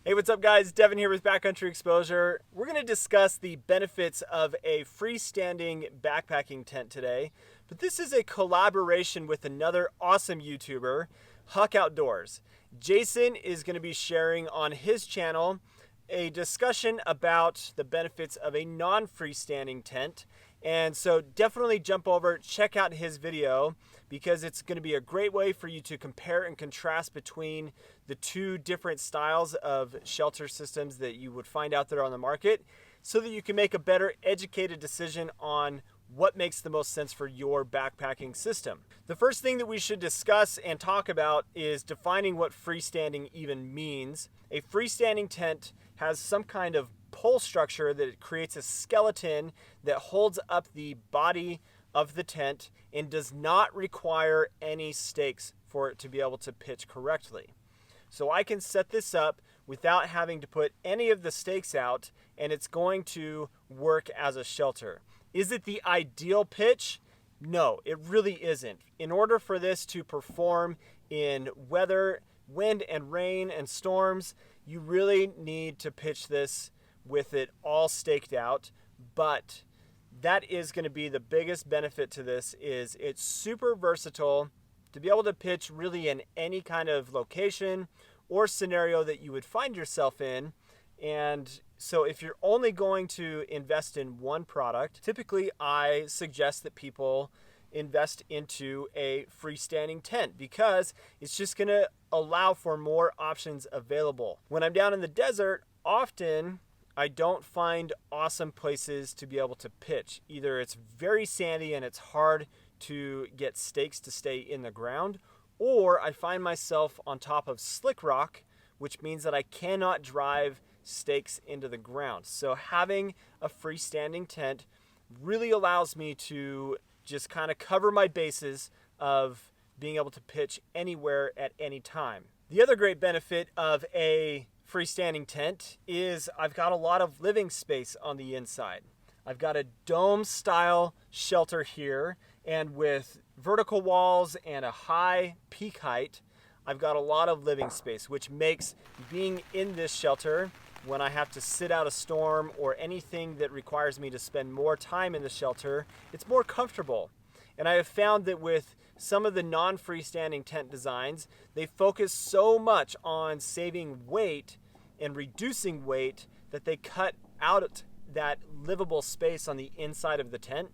Hey, what's up guys? Devin here with Backcountry Exposure. We're going to discuss the benefits of a freestanding backpacking tent today, but this is a collaboration with another awesome YouTuber, Huck Outdoors. Jason is going to be sharing on his channel a discussion about the benefits of a non-freestanding tent. And so definitely jump over, check out his video, because it's going to be a great way for you to compare and contrast between the two different styles of shelter systems that you would find out there on the market, so that you can make a better educated decision on what makes the most sense for your backpacking system. The first thing that we should discuss and talk about is defining what freestanding even means. A freestanding tent has some kind of pole structure that creates a skeleton that holds up the body of the tent and does not require any stakes for it to be able to pitch correctly. So I can set this up without having to put any of the stakes out, and it's going to work as a shelter. Is it the ideal pitch? No, it really isn't. In order for this to perform in weather, wind and rain and storms, you really need to pitch this with it all staked out. But that is going to be the biggest benefit to this, is it's super versatile to be able to pitch really in any kind of location or scenario that you would find yourself in. And so if you're only going to invest in one product, typically I suggest that people invest into a freestanding tent, because it's just going to allow for more options available. When I'm down in the desert, often I don't find awesome places to be able to pitch. Either it's very sandy and it's hard to get stakes to stay in the ground, or I find myself on top of slick rock, which means that I cannot drive stakes into the ground. So having a freestanding tent really allows me to just kind of cover my bases of being able to pitch anywhere at any time. The other great benefit of a freestanding tent is I've got a lot of living space on the inside. I've got a dome style shelter here, and with vertical walls and a high peak height, I've got a lot of living space, which makes being in this shelter, when I have to sit out a storm or anything that requires me to spend more time in the shelter, it's more comfortable. And I have found that with some of the non-freestanding tent designs, they focus so much on saving weight and reducing weight that they cut out that livable space on the inside of the tent.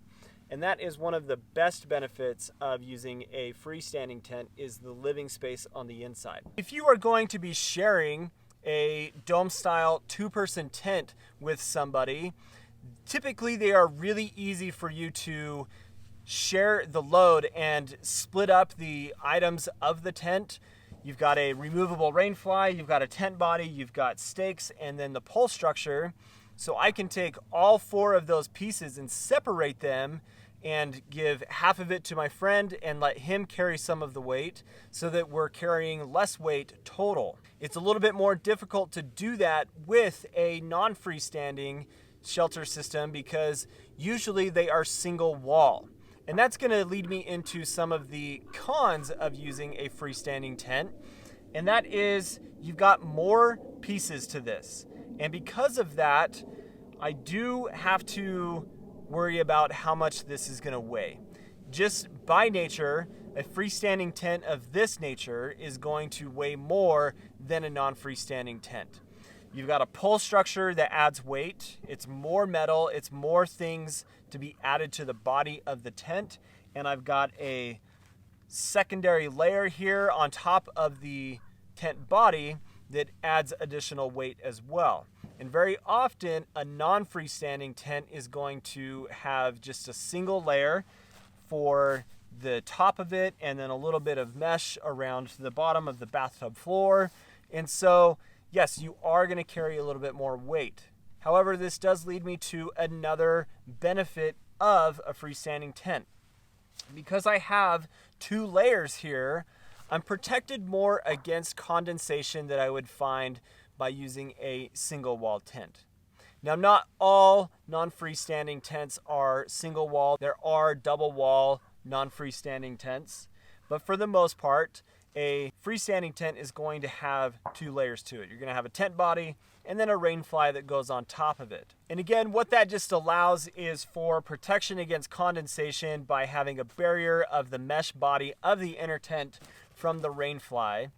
And that is one of the best benefits of using a freestanding tent, is the living space on the inside. If you are going to be sharing a dome style two-person tent with somebody, typically they are really easy for you to share the load and split up the items of the tent. You've got a removable rain fly, you've got a tent body, you've got stakes, and then the pole structure. So I can take all four of those pieces and separate them and give half of it to my friend and let him carry some of the weight, so that we're carrying less weight total. It's a little bit more difficult to do that with a non-freestanding shelter system, because usually they are single wall. And that's going to lead me into some of the cons of using a freestanding tent. And that is, you've got more pieces to this. And because of that, I do have to worry about how much this is going to weigh. Just by nature, a freestanding tent of this nature is going to weigh more than a non-freestanding tent. You've got a pole structure that adds weight. It's more metal. It's more things to be added to the body of the tent. And I've got a secondary layer here on top of the tent body that adds additional weight as well. And very often a non-freestanding tent is going to have just a single layer for the top of it, and then a little bit of mesh around the bottom of the bathtub floor. And so, yes, you are going to carry a little bit more weight. However, this does lead me to another benefit of a freestanding tent. Because I have two layers here, I'm protected more against condensation that I would find by using a single wall tent. Now, not all non-freestanding tents are single wall. There are double wall non-freestanding tents, but for the most part, a freestanding tent is going to have two layers to it. You're going to have a tent body and then a rain fly that goes on top of it. And again, what that just allows is for protection against condensation by having a barrier of the mesh body of the inner tent from the rain fly.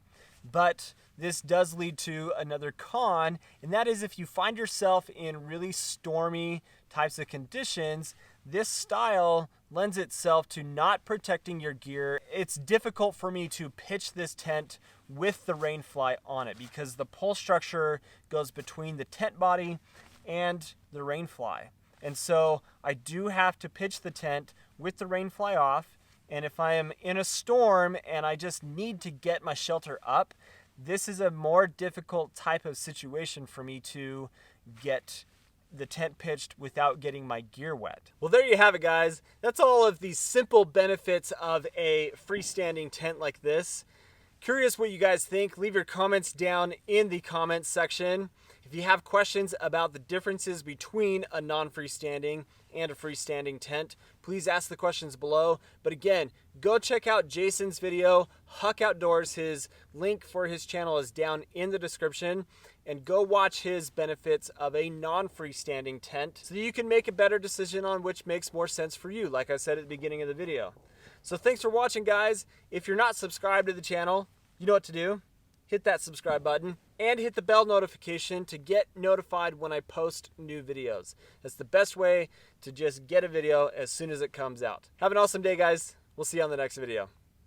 But this does lead to another con, and that is if you find yourself in really stormy types of conditions, this style lends itself to not protecting your gear. It's difficult for me to pitch this tent with the rain fly on it because the pole structure goes between the tent body and the rain fly. And so I do have to pitch the tent with the rain fly off. And if I am in a storm and I just need to get my shelter up, this is a more difficult type of situation for me to get the tent pitched without getting my gear wet. Well, there you have it, guys. That's all of the simple benefits of a freestanding tent like this. Curious what you guys think. Leave your comments down in the comments section. If you have questions about the differences between a non-freestanding and a freestanding tent, please ask the questions below. But again, go check out Jason's video, Huck Outdoors. His link for his channel is down in the description. And go watch his benefits of a non-freestanding tent so that you can make a better decision on which makes more sense for you, like I said at the beginning of the video. So thanks for watching, guys. If you're not subscribed to the channel, you know what to do. Hit that subscribe button and hit the bell notification to get notified when I post new videos. That's the best way to just get a video as soon as it comes out. Have an awesome day, guys. We'll see you on the next video.